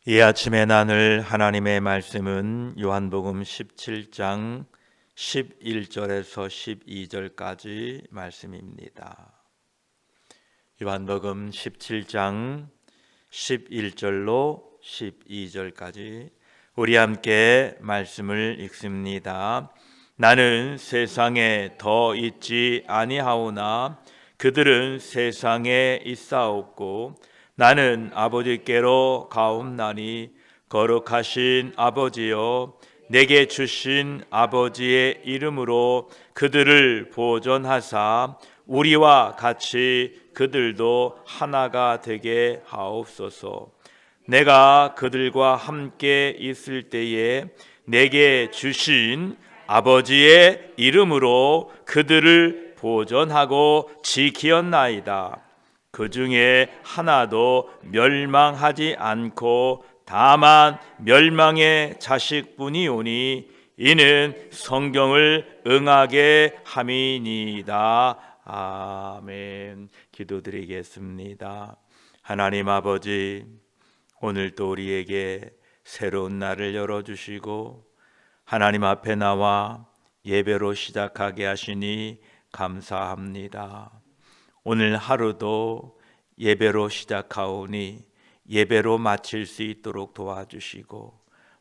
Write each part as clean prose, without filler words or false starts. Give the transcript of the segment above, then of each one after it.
이 아침에 나눌 하나님의 말씀은 요한복음 17장 11절에서 12절까지 말씀입니다. 요한복음 17장 11절로 12절까지 우리 함께 말씀을 읽습니다. 나는 세상에 더 있지 아니하오나 그들은 세상에 있사옵고 나는 아버지께로 가옵나니 거룩하신 아버지여 내게 주신 아버지의 이름으로 그들을 보존하사 우리와 같이 그들도 하나가 되게 하옵소서. 내가 그들과 함께 있을 때에 내게 주신 아버지의 이름으로 그들을 보존하고 지키었나이다. 그 중에 하나도 멸망하지 않고 다만 멸망의 자식뿐이오니 이는 성경을 응하게 함이니이다. 아멘. 기도드리겠습니다. 하나님 아버지, 오늘도 우리에게 새로운 날을 열어주시고 하나님 앞에 나와 예배로 시작하게 하시니 감사합니다. 오늘 하루도 예배로 시작하오니 예배로 마칠 수 있도록 도와주시고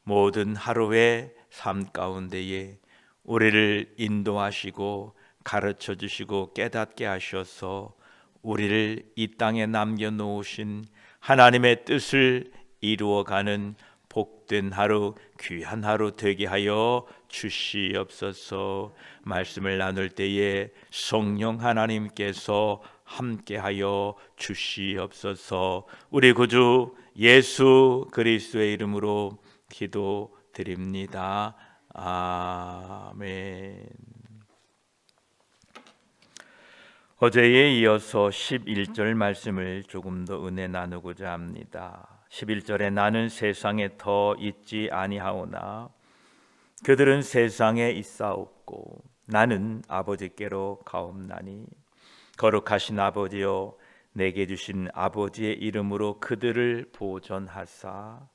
모든 하루의 삶 가운데에 우리를 인도하시고 가르쳐 주시고 깨닫게 하셔서 우리를 이 땅에 남겨놓으신 하나님의 뜻을 이루어가는 복된 하루, 귀한 하루 되게 하여 주시옵소서. 말씀을 나눌 때에 성령 하나님께서 함께하여 주시옵소서. 우리 구주 예수 그리스도의 이름으로 기도드립니다. 아멘. 어제에 이어서 11절 말씀을 조금 더 은혜 나누고자 합니다. 11절에 나는 세상에 더 있지 아니하오나 그들은 세상에 있사옵고 나는 아버지께로 가옵나니 거룩하신 아버지여 내게 주신 아버지의 이름으로 그들을 보존하사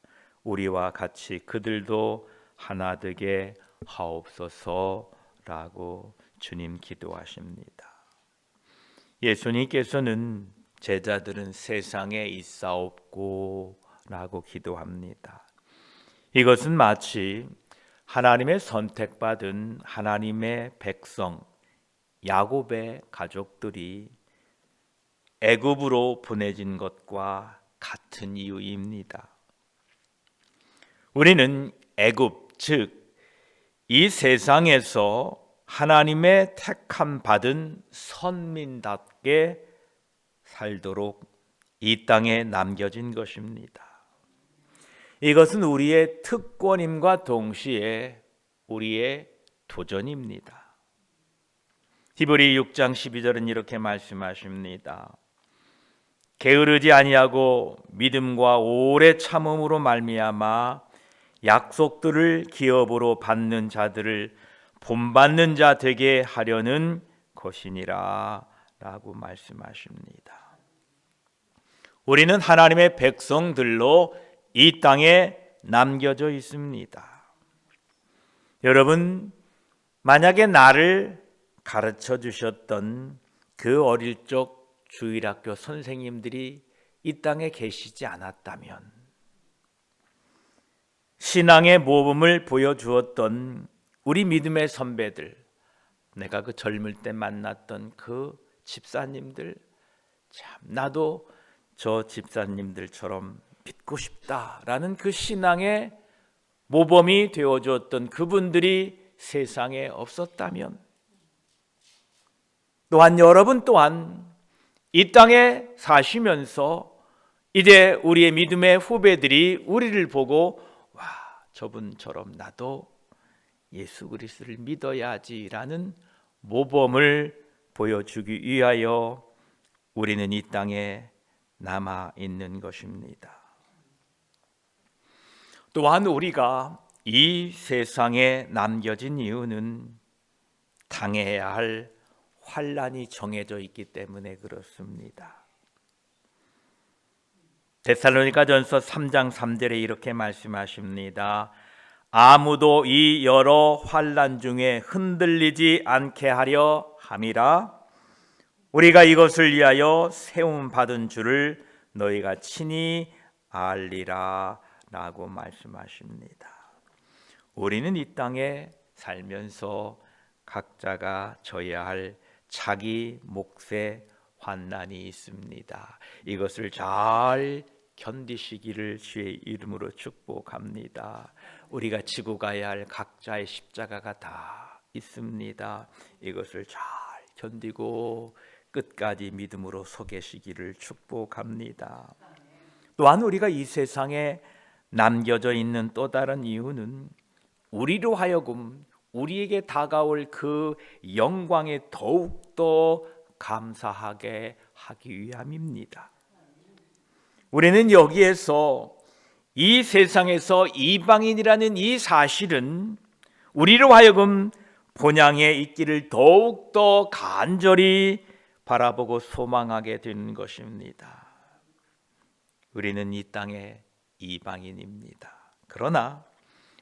우리와 같이 그들도 하나 되게 하옵소서라고 주님 기도하십니다. 예수님께서는 제자들은 세상에 있사옵고 라고 기도합니다. 이것은 마치 하나님의 선택받은 하나님의 백성 야곱의 가족들이 애굽으로 보내진 것과 같은 이유입니다. 우리는 애굽, 즉 이 세상에서 하나님의 택함 받은 선민답게 살도록 이 땅에 남겨진 것입니다. 이것은 우리의 특권임과 동시에 우리의 도전입니다. 히브리 6장 12절은 이렇게 말씀하십니다. 게으르지 아니하고 믿음과 오래 참음으로 말미암아 약속들을 기업으로 받는 자들을 본받는 자 되게 하려는 것이니라 라고 말씀하십니다. 우리는 하나님의 백성들로 이 땅에 남겨져 있습니다. 여러분, 만약에 나를 가르쳐 주셨던 그 어릴 적 주일학교 선생님들이 이 땅에 계시지 않았다면, 신앙의 모범을 보여주었던 우리 믿음의 선배들, 내가 그 젊을 때 만났던 그 집사님들, 참 나도 저 집사님들처럼 믿고 싶다라는 그 신앙의 모범이 되어주었던 그분들이 세상에 없었다면, 또한 여러분 또한 이 땅에 사시면서 이제 우리의 믿음의 후배들이 우리를 보고 와, 저분처럼 나도 예수 그리스도를 믿어야지라는 모범을 보여주기 위하여 우리는 이 땅에 남아 있는 것입니다. 또한 우리가 이 세상에 남겨진 이유는 당해야 할 환난이 정해져 있기 때문에 그렇습니다. 데살로니가전서 3장 3절에 이렇게 말씀하십니다. 아무도 이 여러 환난 중에 흔들리지 않게 하려 함이라. 우리가 이것을 위하여 세움 받은 줄을 너희가 친히 알리라 라고 말씀하십니다. 우리는 이 땅에 살면서 각자가 져야 할 자기 몫의 환난이 있습니다. 이것을 잘 견디시기를 주의 이름으로 축복합니다. 우리가 지고 가야 할 각자의 십자가가 다 있습니다. 이것을 잘 견디고 끝까지 믿음으로 서 계시기를 축복합니다. 또한 우리가 이 세상에 남겨져 있는 또 다른 이유는 우리로 하여금 우리에게 다가올 그 영광에 더욱더 감사하게 하기 위함입니다. 우리는 여기에서 이 세상에서 이방인이라는 이 사실은 우리로 하여금 본향에 있기를 더욱더 간절히 바라보고 소망하게 되는 것입니다. 우리는 이 땅의 이방인입니다. 그러나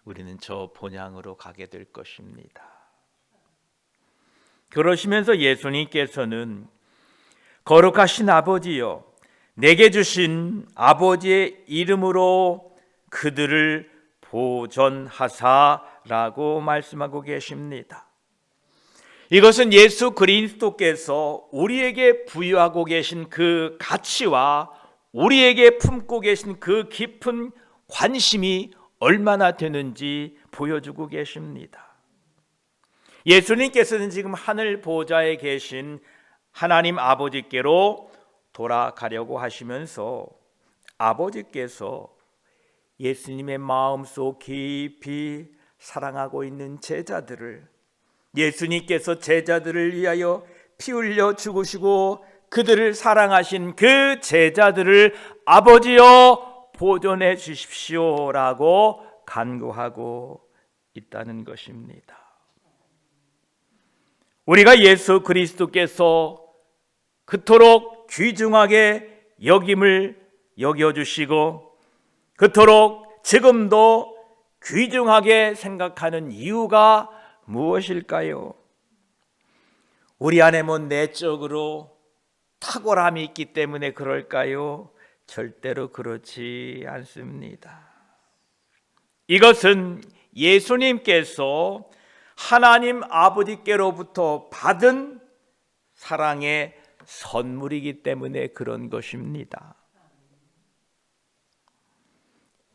우리는 저 본향으로 가게 될 것입니다. 그러시면서 예수님께서는 거룩하신 아버지여, 내게 주신 아버지의 이름으로 그들을 보존하사라고 말씀하고 계십니다. 이것은 예수 그리스도께서 우리에게 부여하고 계신 그 가치와 우리에게 품고 계신 그 깊은 관심이 얼마나 되는지 보여주고 계십니다. 예수님께서는 지금 하늘 보좌에 계신 하나님 아버지께로 돌아가려고 하시면서 아버지께서 예수님의 마음속 깊이 사랑하고 있는 제자들을, 예수님께서 제자들을 위하여 피 흘려 죽으시고 그들을 사랑하신 그 제자들을 아버지여 보존해 주십시오라고 간구하고 있다는 것입니다. 우리가 예수 그리스도께서 그토록 귀중하게 여김을 여겨주시고 그토록 지금도 귀중하게 생각하는 이유가 무엇일까요? 우리 안에 뭐 내적으로 탁월함이 있기 때문에 그럴까요? 절대로 그렇지 않습니다. 이것은 예수님께서 하나님 아버지께로부터 받은 사랑의 선물이기 때문에 그런 것입니다.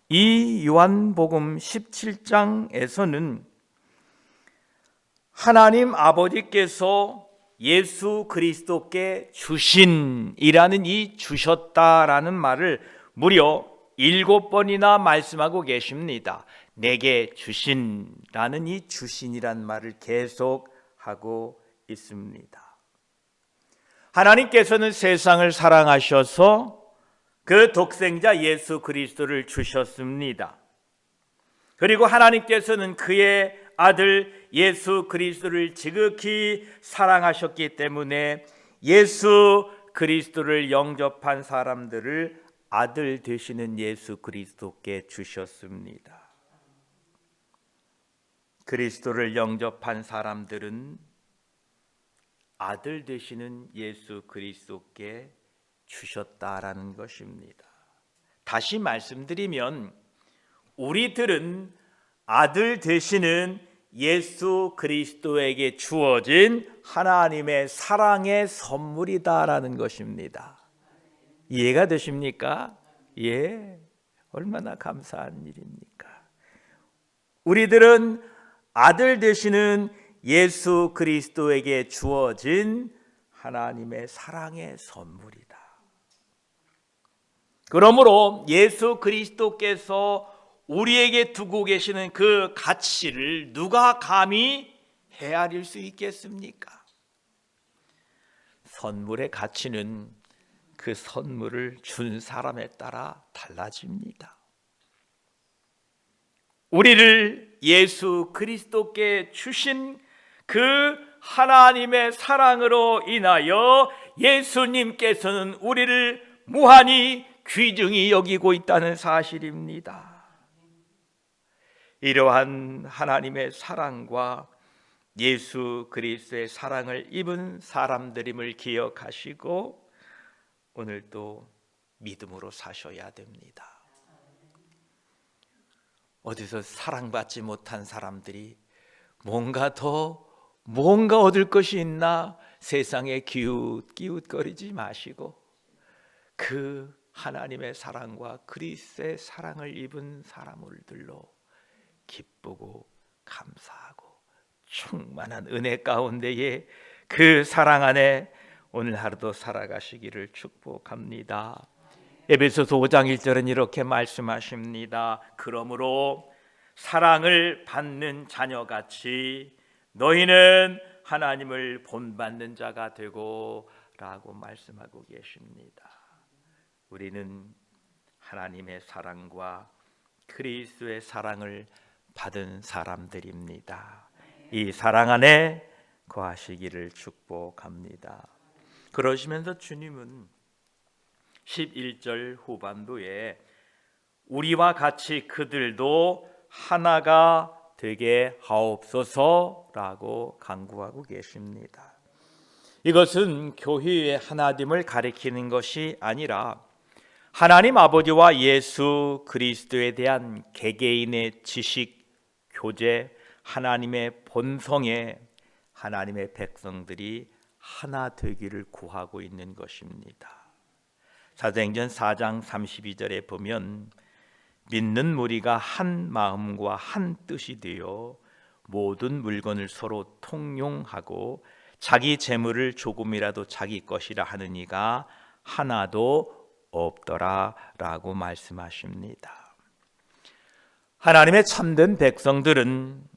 이 요한복음 17장에서는 하나님 아버지께서 예수 그리스도께 주신이라는 이 주셨다라는 말을 무려 7번이나 말씀하고 계십니다. 내게 주신라는 이 주신이란 말을 계속하고 있습니다. 하나님께서는 세상을 사랑하셔서 그 독생자 예수 그리스도를 주셨습니다. 그리고 하나님께서는 그의 아들 예수 그리스도를 지극히 사랑하셨기 때문에 예수 그리스도를 영접한 사람들을 아들 되시는 예수 그리스도께 주셨습니다. 그리스도를 영접한 사람들은 아들 되시는 예수 그리스도께 주셨다라는 것입니다. 다시 말씀드리면 우리들은 아들 되시는 예수 그리스도에게 주어진 하나님의 사랑의 선물이다라는 것입니다. 이해가 되십니까? 예, 얼마나 감사한 일입니까? 우리들은 아들 되시는 예수 그리스도에게 주어진 하나님의 사랑의 선물이다. 그러므로 예수 그리스도께서 우리에게 두고 계시는 그 가치를 누가 감히 헤아릴 수 있겠습니까? 선물의 가치는 그 선물을 준 사람에 따라 달라집니다. 우리를 예수 그리스도께 주신 그 하나님의 사랑으로 인하여 예수님께서는 우리를 무한히 귀중히 여기고 있다는 사실입니다. 이러한 하나님의 사랑과 예수 그리스도의 사랑을 입은 사람들임을 기억하시고 오늘도 믿음으로 사셔야 됩니다. 어디서 사랑받지 못한 사람들이 뭔가 얻을 것이 있나 세상에 기웃기웃거리지 마시고 그 하나님의 사랑과 그리스도의 사랑을 입은 사람들로 기쁘고 감사하고 충만한 은혜 가운데에 그 사랑 안에 오늘 하루도 살아가시기를 축복합니다. 에베소서 5장 1절은 이렇게 말씀하십니다. 그러므로 사랑을 받는 자녀같이 너희는 하나님을 본받는 자가 되고 라고 말씀하고 계십니다. 우리는 하나님의 사랑과 그리스도의 사랑을 받은 사람들입니다. 이 사랑 안에 거하시기를 축복합니다. 그러시면서 주님은 11절 후반부에 우리와 같이 그들도 하나가 되게 하옵소서라고 간구하고 계십니다. 이것은 교회의 하나됨을 가리키는 것이 아니라 하나님 아버지와 예수 그리스도에 대한 개개인의 지식, 교제, 하나님의 본성에 하나님의 백성들이 하나 되기를 구하고 있는 것입니다. 사도행전 4장 32절에 보면 믿는 무리가 한 마음과 한 뜻이 되어 모든 물건을 서로 통용하고 자기 재물을 조금이라도 자기 것이라 하는 이가 하나도 없더라 라고 말씀하십니다. 하나님의 참된 백성들은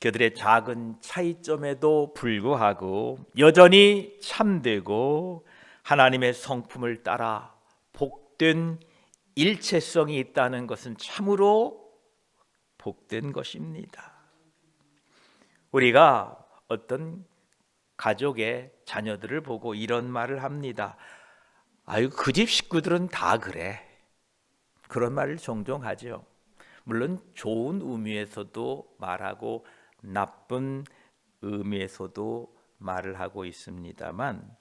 그들의 작은 차이점에도 불구하고 여전히 참되고 하나님의 성품을 따라 복된 일체성이 있다는 것은 참으로 복된 것입니다. 우리가 어떤 가족의 자녀들을 보고 이런 말을 합니다. 아유, 그 집 식구들은 다 그래. 그런 말을 종종 하죠. 물론 좋은 의미에서도 말하고 나쁜 의미에서도 말을 하고 있습니다만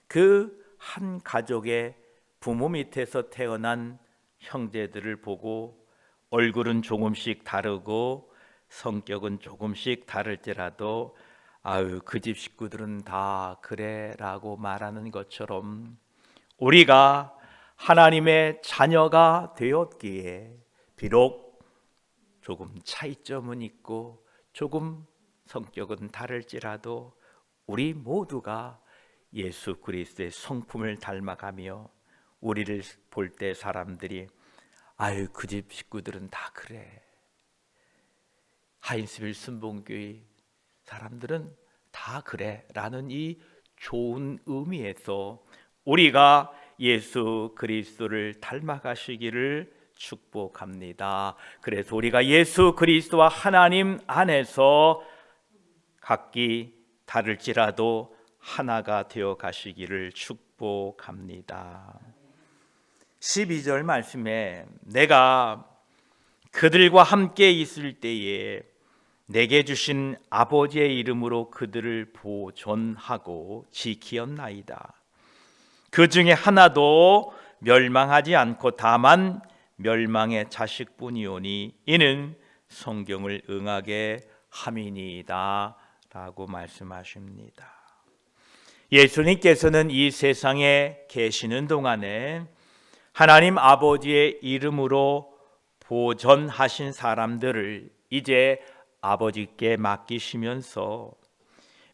그 한 가족의 부모 밑에서 태어난 형제들을 보고 얼굴은 조금씩 다르고 성격은 조금씩 다를지라도 아유, 그 집 식구들은 다 그래 라고 말하는 것처럼 우리가 하나님의 자녀가 되었기에 비록 조금 차이점은 있고 조금 성격은 다를지라도 우리 모두가 예수 그리스도의 성품을 닮아가며 우리를 볼 때 사람들이 아유, 그 집 식구들은 다 그래. 하인스빌 순복음교회 사람들은 다 그래 라는 이 좋은 의미에서 우리가 예수 그리스도를 닮아가시기를 축복합니다. 그래서 우리가 예수 그리스도와 하나님 안에서 각기 다를지라도 하나가 되어 가시기를 축복합니다. 12절 말씀에 내가 그들과 함께 있을 때에 내게 주신 아버지의 이름으로 그들을 보존하고 지키었나이다. 그 중에 하나도 멸망하지 않고 다만 멸망의 자식뿐이오니 이는 성경을 응하게 함이니이다 라고 말씀하십니다. 예수님께서는 이 세상에 계시는 동안에 하나님 아버지의 이름으로 보존하신 사람들을 이제 아버지께 맡기시면서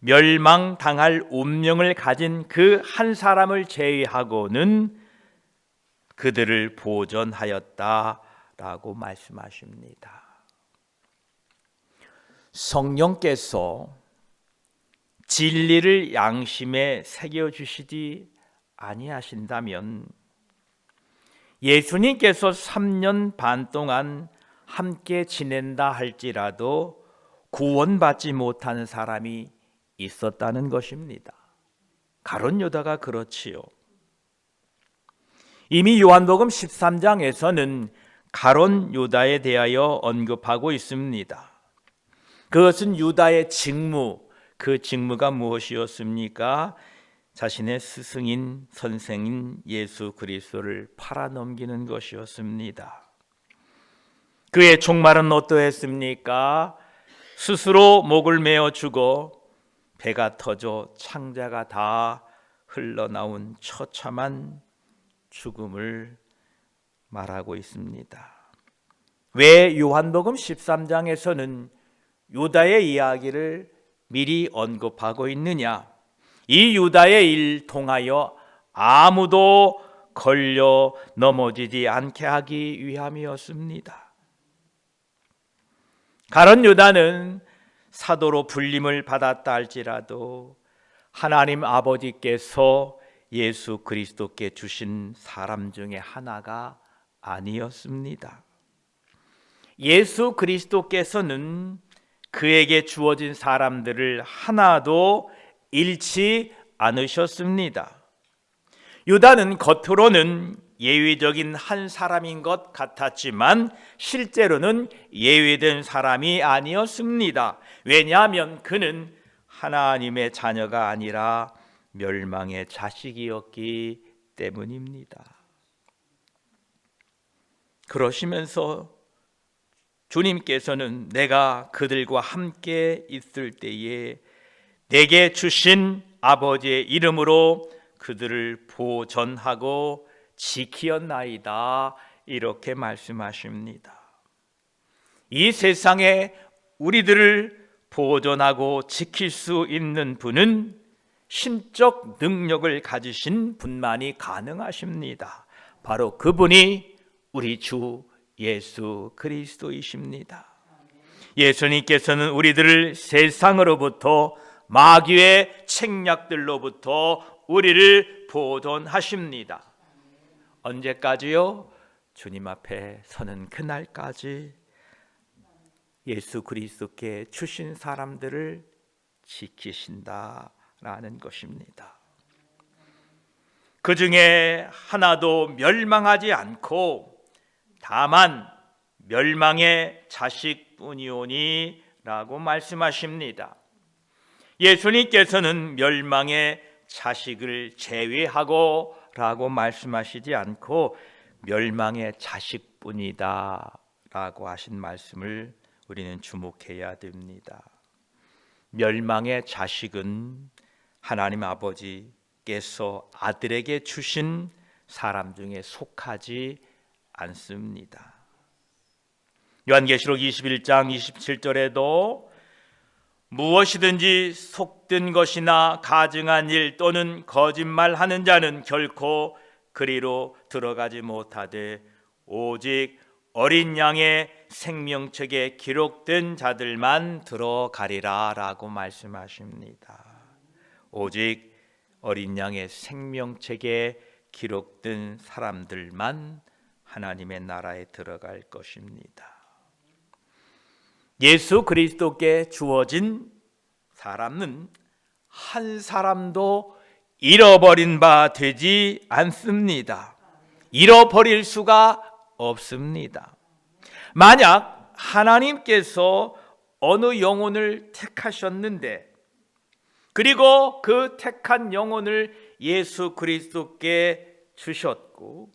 멸망당할 운명을 가진 그 한 사람을 제외하고는 그들을 보존하였다라고 말씀하십니다. 성령께서 진리를 양심에 새겨주시지 아니하신다면 예수님께서 3년 반 동안 함께 지낸다 할지라도 구원받지 못하는 사람이 있었다는 것입니다. 가룟 유다가 그렇지요. 이미 요한복음 13장에서는 가룟 유다에 대하여 언급하고 있습니다. 그것은 유다의 직무, 그 직무가 무엇이었습니까? 자신의 스승인 선생인 예수 그리스도를 팔아넘기는 것이었습니다. 그의 종말은 어떠했습니까? 스스로 목을 메어 죽어 배가 터져 창자가 다 흘러나온 처참한 죽음을 말하고 있습니다. 왜 요한복음 13장에서는 유다의 이야기를 미리 언급하고 있느냐? 이 유다의 일 통하여 아무도 걸려 넘어지지 않게 하기 위함이었습니다. 가룟 유다는 사도로 불림을 받았다 할지라도 하나님 아버지께서 예수 그리스도께 주신 사람 중에 하나가 아니었습니다. 예수 그리스도께서는 그에게 주어진 사람들을 하나도 잃지 않으셨습니다. 유다는 겉으로는 예외적인 한 사람인 것 같았지만 실제로는 예외된 사람이 아니었습니다. 왜냐하면 그는 하나님의 자녀가 아니라 멸망의 자식이었기 때문입니다. 그러시면서 주님께서는 내가 그들과 함께 있을 때에 내게 주신 아버지의 이름으로 그들을 보존하고 지키었나이다, 이렇게 말씀하십니다. 이 세상에 우리들을 보존하고 지킬 수 있는 분은 신적 능력을 가지신 분만이 가능하십니다. 바로 그분이 우리 주 예수 그리스도이십니다. 예수님께서는 우리들을 세상으로부터 마귀의 책략들로부터 우리를 보존하십니다. 언제까지요? 주님 앞에 서는 그날까지 예수 그리스도께 주신 사람들을 지키신다라는 것입니다. 그 중에 하나도 멸망하지 않고 다만 멸망의 자식뿐이오니 라고 말씀하십니다. 예수님께서는 멸망의 자식을 제외하고 라고 말씀하시지 않고 멸망의 자식뿐이다 라고 하신 말씀을 우리는 주목해야 됩니다. 멸망의 자식은 하나님 아버지께서 아들에게 주신 사람 중에 속하지 않습니다. 요한계시록 21장 27절에도 무엇이든지 속된 것이나 가증한 일 또는 거짓말하는 자는 결코 그리로 들어가지 못하되 오직 어린 양의 생명책에 기록된 자들만 들어가리라 라고 말씀하십니다. 오직 어린 양의 생명책에 기록된 사람들만 하나님의 나라에 들어갈 것입니다. 예수 그리스도께 주어진 사람은 한 사람도 잃어버린 바 되지 않습니다. 잃어버릴 수가 없습니다. 만약 하나님께서 어느 영혼을 택하셨는데 그리고 그 택한 영혼을 예수 그리스도께 주셨고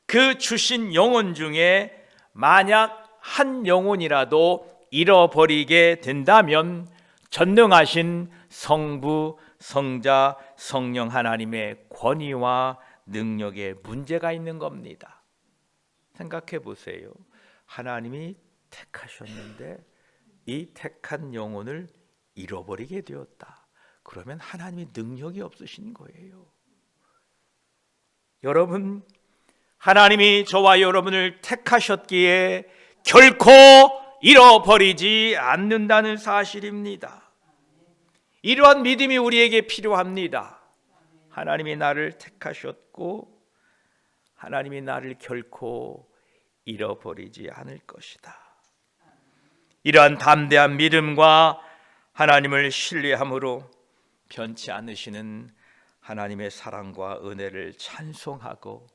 그 주신 영혼 중에 만약 한 영혼이라도 잃어버리게 된다면 전능하신 성부, 성자, 성령 하나님의 권위와 능력에 문제가 있는 겁니다. 생각해 보세요. 하나님이 택하셨는데 이 택한 영혼을 잃어버리게 되었다. 그러면 하나님이 능력이 없으신 거예요. 여러분, 하나님이 저와 여러분을 택하셨기에 결코 잃어버리지 않는다는 사실입니다. 이러한 믿음이 우리에게 필요합니다. 하나님이 나를 택하셨고 하나님이 나를 결코 잃어버리지 않을 것이다. 이러한 담대한 믿음과 하나님을 신뢰함으로 변치 않으시는 하나님의 사랑과 은혜를 찬송하고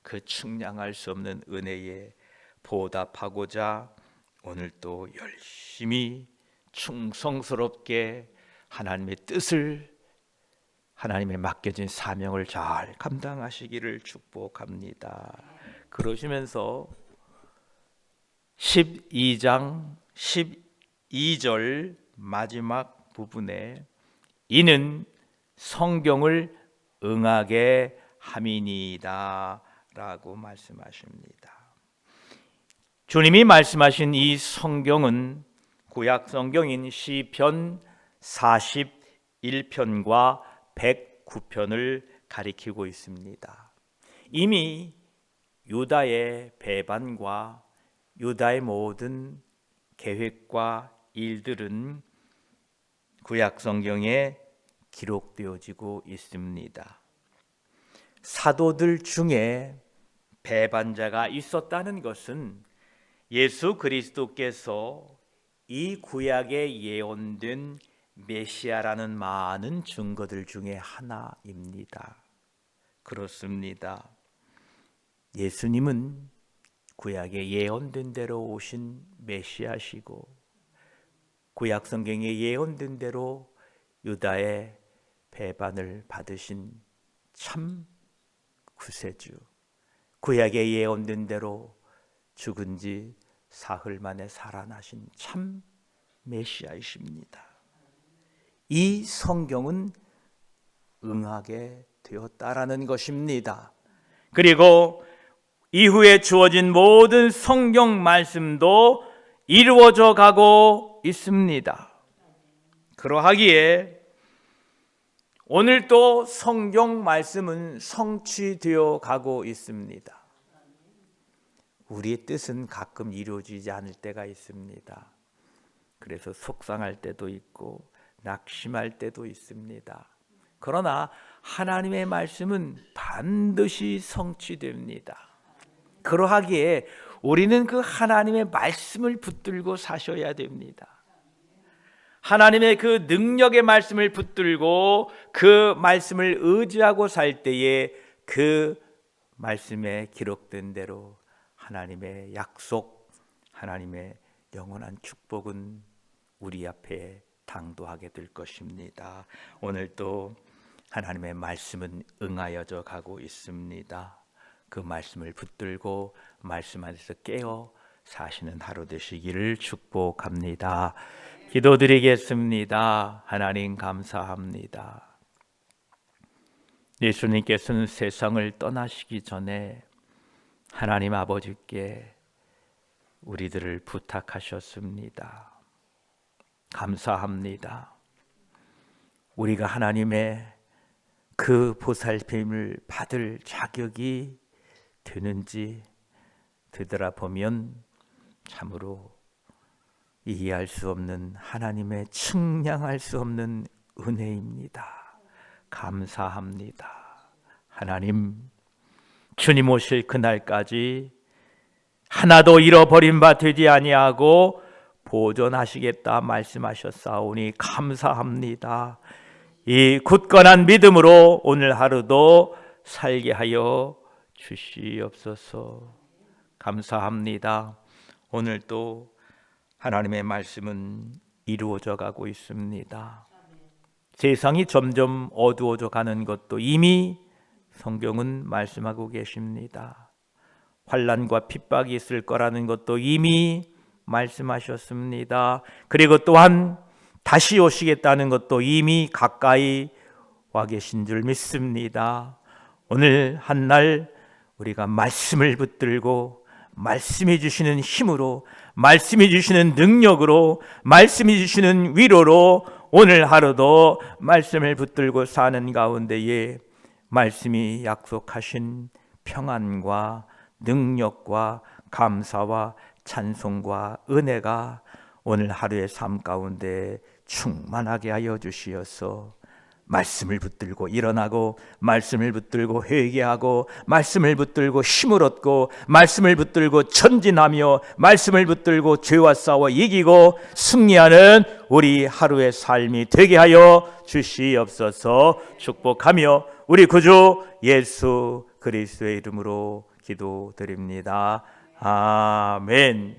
그 측량할 수 없는 은혜에 보답하고자 오늘 또 열심히 충성스럽게 하나님의 뜻을, 하나님의 맡겨진 사명을 잘 감당하시기를 축복합니다. 그러시면서 12장 12절 마지막 부분에 이는 성경을 응하게 함이니이다 라고 말씀하십니다. 주님이 말씀하신 이 성경은 구약 성경인 시편 41편과 109편을 가리키고 있습니다. 이미 유다의 배반과 유다의 모든 계획과 일들은 구약 성경에 기록되어지고 있습니다. 사도들 중에 배반자가 있었다는 것은 예수 그리스도께서 이 구약에 예언된 메시아라는 많은 증거들 중에 하나입니다. 그렇습니다. 예수님은 구약에 예언된 대로 오신 메시아시고 구약 성경에 예언된 대로 유다의 배반을 받으신 참 구세주, 구약에 예언된 대로 죽은 지 사흘 만에 살아나신 참 메시아이십니다. 이 성경은 응하게 되었다라는 것입니다. 그리고 이후에 주어진 모든 성경 말씀도 이루어져 가고 있습니다. 그러하기에 오늘도 성경 말씀은 성취되어 가고 있습니다. 우리의 뜻은 가끔 이루어지지 않을 때가 있습니다. 그래서 속상할 때도 있고 낙심할 때도 있습니다. 그러나 하나님의 말씀은 반드시 성취됩니다. 그러하기에 우리는 그 하나님의 말씀을 붙들고 사셔야 됩니다. 하나님의 그 능력의 말씀을 붙들고 그 말씀을 의지하고 살 때에 그 말씀에 기록된 대로 하나님의 약속, 하나님의 영원한 축복은 우리 앞에 당도하게 될 것입니다. 오늘 또 하나님의 말씀은 응하여져 가고 있습니다. 그 말씀을 붙들고 말씀 안에서 깨어 사시는 하루 되시기를 축복합니다. 기도드리겠습니다. 하나님 감사합니다. 예수님께서는 세상을 떠나시기 전에 하나님 아버지께 우리들을 부탁하셨습니다. 감사합니다. 우리가 하나님의 그 보살핌을 받을 자격이 되는지 되돌아보면 참으로 이해할 수 없는 하나님의 측량할 수 없는 은혜입니다. 감사합니다. 하나님, 주님 오실 그날까지 하나도 잃어버린 바 되지 아니하고 보존하시겠다 말씀하셨사오니 감사합니다. 이 굳건한 믿음으로 오늘 하루도 살게 하여 주시옵소서. 감사합니다. 오늘 또 하나님의 말씀은 이루어져 가고 있습니다. 세상이 점점 어두워져 가는 것도 이미 성경은 말씀하고 계십니다. 환난과 핍박이 있을 거라는 것도 이미 말씀하셨습니다. 그리고 또한 다시 오시겠다는 것도 이미 가까이 와 계신 줄 믿습니다. 오늘 한날 우리가 말씀을 붙들고 말씀해 주시는 힘으로, 말씀해 주시는 능력으로, 말씀해 주시는 위로로 오늘 하루도 말씀을 붙들고 사는 가운데에 말씀이 약속하신 평안과 능력과 감사와 찬송과 은혜가 오늘 하루의 삶 가운데 충만하게 하여 주시어서 말씀을 붙들고 일어나고, 말씀을 붙들고 회개하고, 말씀을 붙들고 힘을 얻고, 말씀을 붙들고 전진하며, 말씀을 붙들고 죄와 싸워 이기고 승리하는 우리 하루의 삶이 되게 하여 주시옵소서. 축복하며 우리 구주 예수 그리스도의 이름으로 기도드립니다. 아멘.